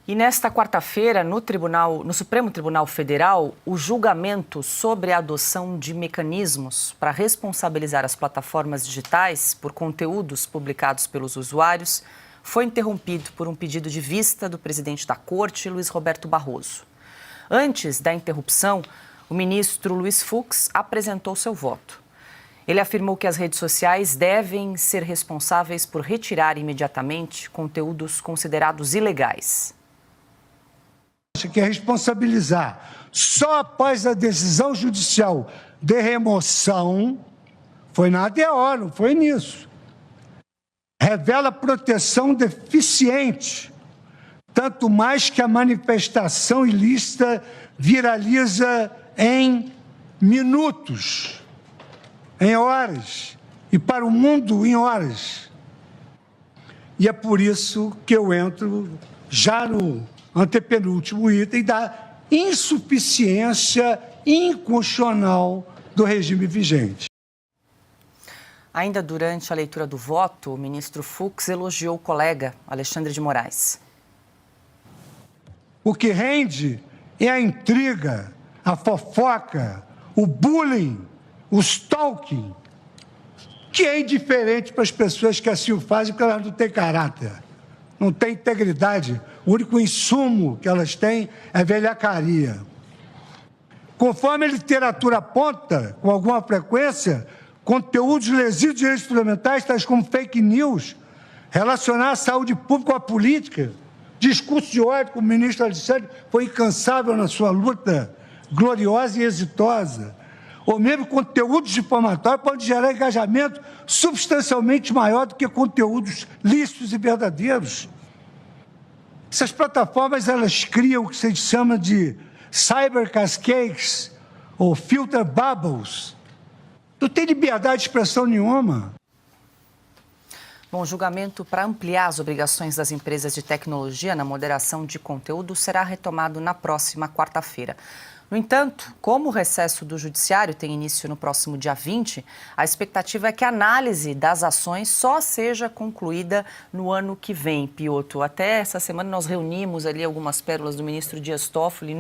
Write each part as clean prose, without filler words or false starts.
E nesta quarta-feira, no Supremo Tribunal Federal, o julgamento sobre a adoção de mecanismos para responsabilizar as plataformas digitais por conteúdos publicados pelos usuários foi interrompido por um pedido de vista do presidente da Corte, Luiz Roberto Barroso. Antes da interrupção, o ministro Luiz Fux apresentou seu voto. Ele afirmou que as redes sociais devem ser responsáveis por retirar imediatamente conteúdos considerados ilegais. Que é responsabilizar. Só após a decisão judicial de remoção, foi na ADO, não foi nisso. Revela proteção deficiente, tanto mais que a manifestação ilícita viraliza em minutos, em horas, e para o mundo em horas. E é por isso que eu entro já no antepenúltimo item da insuficiência inconstitucional do regime vigente. Ainda durante a leitura do voto, o ministro Fux elogiou o colega Alexandre de Moraes. O que rende é a intriga, a fofoca, o bullying, o stalking, que é indiferente para as pessoas que assim o fazem, porque elas não têm caráter, não têm integridade. O único insumo que elas têm é velhacaria. Conforme a literatura aponta, com alguma frequência, conteúdos lesivos de direitos fundamentais, tais como fake news, relacionar a saúde pública com a política, discurso de ódio, como o ministro Alexandre foi incansável na sua luta gloriosa e exitosa, ou mesmo conteúdos difamatórios podem gerar engajamento substancialmente maior do que conteúdos lícitos e verdadeiros. Essas plataformas, elas criam o que se chama de cyber cascades ou filter bubbles. Não tem liberdade de expressão nenhuma. Bom, o julgamento para ampliar as obrigações das empresas de tecnologia na moderação de conteúdo será retomado na próxima quarta-feira. No entanto, como o recesso do Judiciário tem início no próximo dia 20, a expectativa é que a análise das ações só seja concluída no ano que vem, Piotr. Até essa semana nós reunimos ali algumas pérolas do ministro Dias Toffoli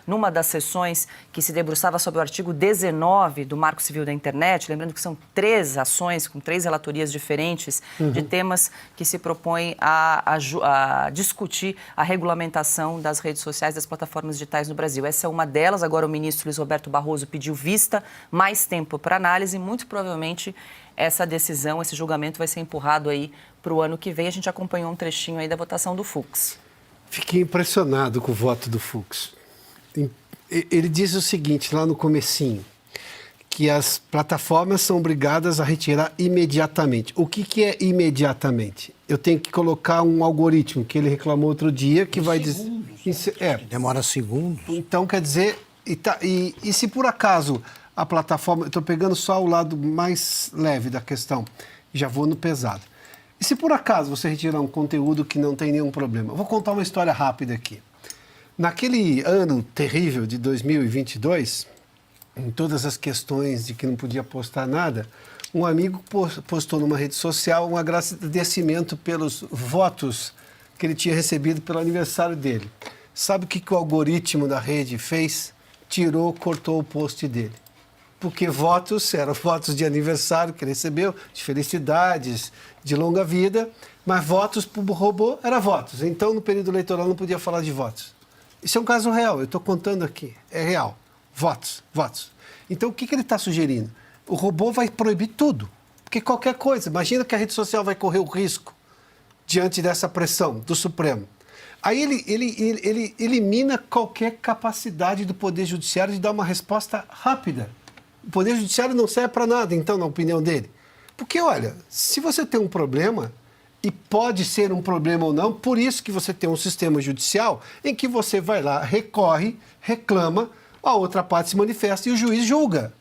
numa das sessões que se debruçava sobre o artigo 19 do Marco Civil da Internet, lembrando que são 3 ações com 3 relatorias diferentes de temas que se propõem a discutir a regulamentação das redes sociais, das plataformas digitais no Brasil. Essa é uma delas. Agora o ministro Luiz Roberto Barroso pediu vista, mais tempo para análise e muito provavelmente essa decisão, esse julgamento vai ser empurrado aí para o ano que vem. A gente acompanhou um trechinho aí da votação do Fux. Fiquei impressionado com o voto do Fux. Ele diz o seguinte, lá no comecinho, que as plataformas são obrigadas a retirar imediatamente. O que é imediatamente? Eu tenho que colocar um algoritmo que ele reclamou outro dia que vai dizer... Demora segundos. Então, quer dizer... E se por acaso a plataforma... Estou pegando só o lado mais leve da questão. Já vou no pesado. E se por acaso você retirar um conteúdo que não tem nenhum problema? Eu vou contar uma história rápida aqui. Naquele ano terrível de 2022, em todas as questões de que não podia postar nada, um amigo postou numa rede social um agradecimento pelos votos que ele tinha recebido pelo aniversário dele. Sabe o que o algoritmo da rede fez? Cortou o post dele. Porque votos eram votos de aniversário que ele recebeu, de felicidades, de longa vida, mas votos para o robô eram votos. Então, no período eleitoral, não podia falar de votos. Isso é um caso real, eu estou contando aqui, é real. Votos. Então, o que ele está sugerindo? O robô vai proibir tudo, porque qualquer coisa. Imagina que a rede social vai correr o risco diante dessa pressão do Supremo. Aí ele elimina qualquer capacidade do Poder Judiciário de dar uma resposta rápida. O Poder Judiciário não serve para nada, então, na opinião dele. Porque, olha, se você tem um problema, e pode ser um problema ou não, por isso que você tem um sistema judicial em que você vai lá, recorre, reclama, a outra parte se manifesta e o juiz julga.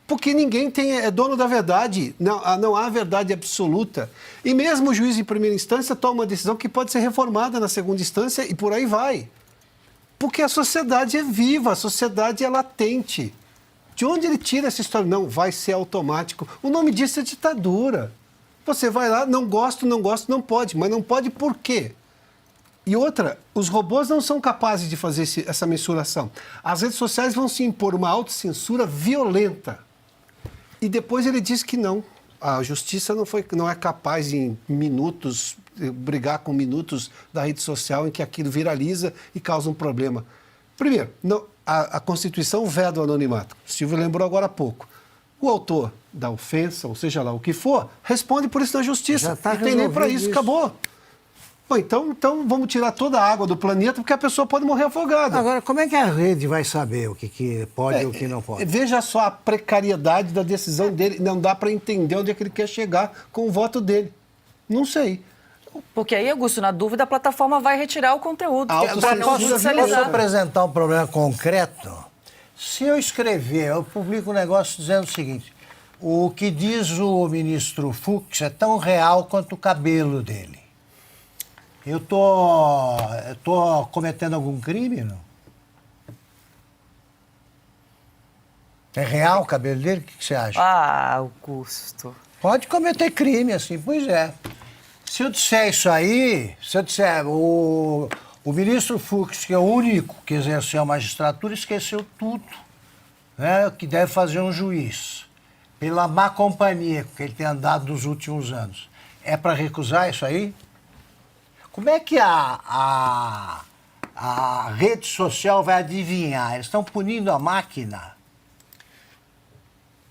Porque ninguém é dono da verdade, não há verdade absoluta. E mesmo o juiz de primeira instância toma uma decisão que pode ser reformada na segunda instância e por aí vai. Porque a sociedade é viva, a sociedade é latente. De onde ele tira essa história? Não, vai ser automático. O nome disso é ditadura. Você vai lá, não gosto, não pode. Mas não pode por quê? E outra, os robôs não são capazes de fazer essa mensuração. As redes sociais vão se impor uma autocensura violenta. E depois ele diz que não. A justiça não é capaz, em minutos, brigar com minutos da rede social em que aquilo viraliza e causa um problema. Primeiro, a Constituição veda o anonimato. O Silvio lembrou agora há pouco. O autor da ofensa, ou seja lá o que for, responde por isso na justiça. Já não tem nem para isso, acabou. Bom, então vamos tirar toda a água do planeta, porque a pessoa pode morrer afogada. Agora, como é que a rede vai saber o que pode e o que não pode? Veja só a precariedade da decisão dele. Não dá para entender onde é que ele quer chegar com o voto dele. Não sei. Porque aí, Augusto, na dúvida, a plataforma vai retirar o conteúdo. Autocensura Para não Posso judicializar. apresentar um problema concreto? Se eu escrever, eu publico um negócio dizendo o seguinte: o que diz o ministro Fux é tão real quanto o cabelo dele. Eu tô cometendo algum crime, não? É real o cabelo dele? O que você acha? Ah, Augusto. Pode cometer crime, assim, pois é. Se eu disser isso aí, se eu disser o ministro Fux, que é o único que exerceu a magistratura, esqueceu tudo, né, que deve fazer um juiz, pela má companhia que ele tem andado nos últimos anos, é para recusar isso aí? Como é que a rede social vai adivinhar? Eles estão punindo a máquina.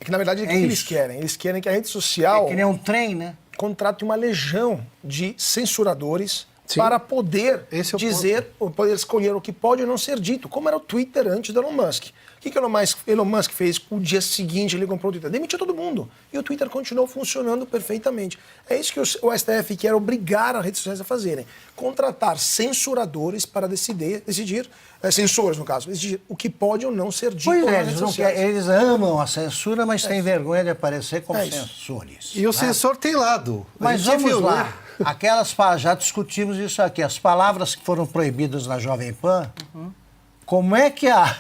É que, na verdade, o que É eles isso. querem? Eles querem que a rede social É que nem um trem, né? contrate uma legião de censuradores Sim. para poder Esse é o dizer, ou poder escolher o que pode ou não ser dito, como era o Twitter antes do Elon Musk. O que Elon Musk fez o dia seguinte ele comprou o Twitter? Demitiu todo mundo. E o Twitter continuou funcionando perfeitamente. É isso que o STF quer obrigar as redes sociais a fazerem. Contratar censuradores para decidir censores no caso, decidir o que pode ou não ser dito Pois nas é, redes eles, não sociais. querem, eles amam a censura, mas têm vergonha de aparecer como É isso. censores. E o censor tem lado. A Mas gente vamos viu, lá. né? Já discutimos isso aqui. As palavras que foram proibidas na Jovem Pan, como é que a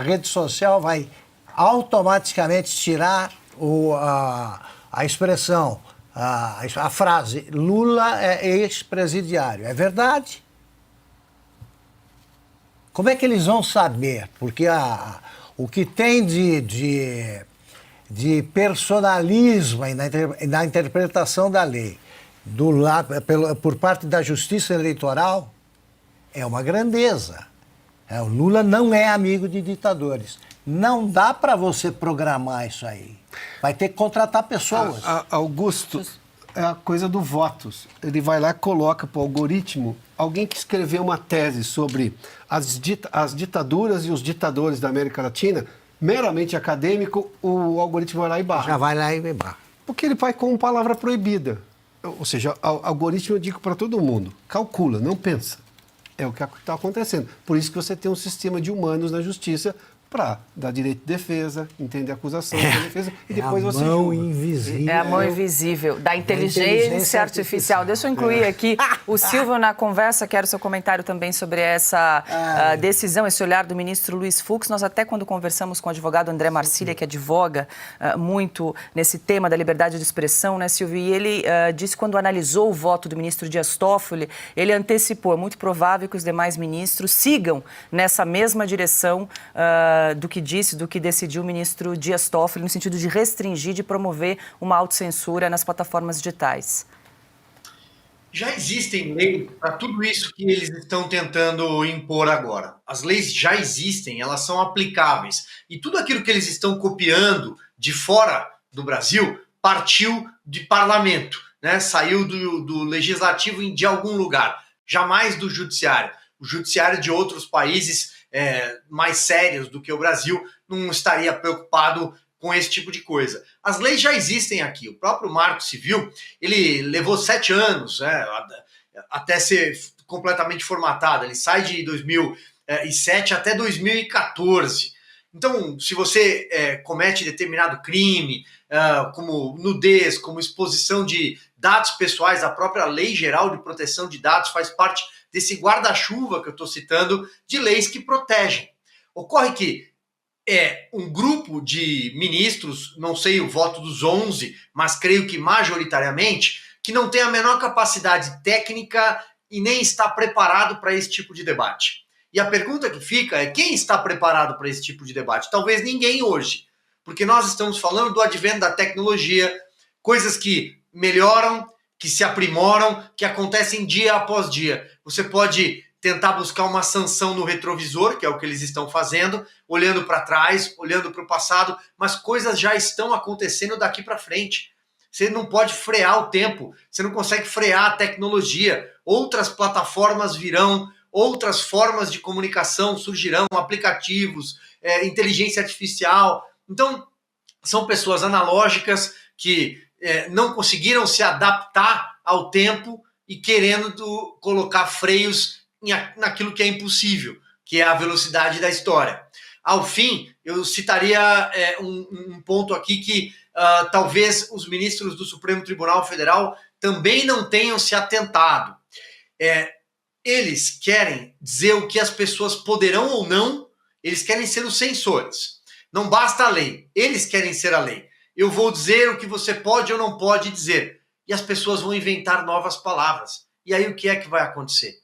rede social vai automaticamente tirar a expressão, a frase Lula é ex-presidiário? É verdade? Como é que eles vão saber? Porque o que tem de personalismo aí na interpretação da lei por parte da Justiça Eleitoral é uma grandeza. O Lula não é amigo de ditadores. Não dá para você programar isso aí. Vai ter que contratar pessoas. Augusto, é a coisa do votos. Ele vai lá e coloca para o algoritmo alguém que escreveu uma tese sobre as ditaduras e os ditadores da América Latina, meramente acadêmico, o algoritmo vai lá e barra. Já vai lá e barra. Porque ele vai com palavra proibida. Ou seja, algoritmo eu digo para todo mundo, calcula, não pensa. É o que está acontecendo. Por isso que você tem um sistema de humanos na justiça para dar direito de defesa, entender a acusação, da defesa, e depois você mão julga. invisível. É a mão invisível da inteligência artificial. Deixa eu incluir aqui o Silvio na conversa. Quero seu comentário também sobre essa decisão, esse olhar do ministro Luiz Fux. Nós até quando conversamos com o advogado André Marcília, que advoga muito nesse tema da liberdade de expressão, né, Silvio? E ele disse que quando analisou o voto do ministro Dias Toffoli, ele antecipou, é muito provável que os demais ministros sigam nessa mesma direção do que disse, do que decidiu o ministro Dias Toffoli, no sentido de restringir, de promover uma autocensura nas plataformas digitais. Já existem leis para tudo isso que eles estão tentando impor agora. As leis já existem, elas são aplicáveis. E tudo aquilo que eles estão copiando de fora do Brasil partiu de parlamento, né? Saiu do legislativo de algum lugar, jamais do judiciário. O judiciário de outros países mais sérios do que o Brasil não estaria preocupado com esse tipo de coisa. As leis já existem aqui. O próprio Marco Civil, ele levou 7 anos até ser completamente formatado. Ele sai de 2007 até 2014. Então, se você comete determinado crime, como nudez, como exposição de dados pessoais, a própria Lei Geral de Proteção de Dados faz parte desse guarda-chuva que eu estou citando, de leis que protegem. Ocorre que um grupo de ministros, não sei o voto dos 11, mas creio que majoritariamente, que não tem a menor capacidade técnica e nem está preparado para esse tipo de debate. E a pergunta que fica é: quem está preparado para esse tipo de debate? Talvez ninguém hoje, porque nós estamos falando do advento da tecnologia, coisas que melhoram, que se aprimoram, que acontecem dia após dia. Você pode tentar buscar uma sanção no retrovisor, que é o que eles estão fazendo, olhando para trás, olhando para o passado, mas coisas já estão acontecendo daqui para frente. Você não pode frear o tempo, você não consegue frear a tecnologia. Outras plataformas virão, outras formas de comunicação surgirão, aplicativos, inteligência artificial. Então, são pessoas analógicas que não conseguiram se adaptar ao tempo e querendo colocar freios naquilo que é impossível, que é a velocidade da história. Ao fim, eu citaria um ponto aqui que talvez os ministros do Supremo Tribunal Federal também não tenham se atentado. Eles querem dizer o que as pessoas poderão ou não, eles querem ser os censores. Não basta a lei, eles querem ser a lei. Eu vou dizer o que você pode ou não pode dizer. E as pessoas vão inventar novas palavras. E aí o que é que vai acontecer?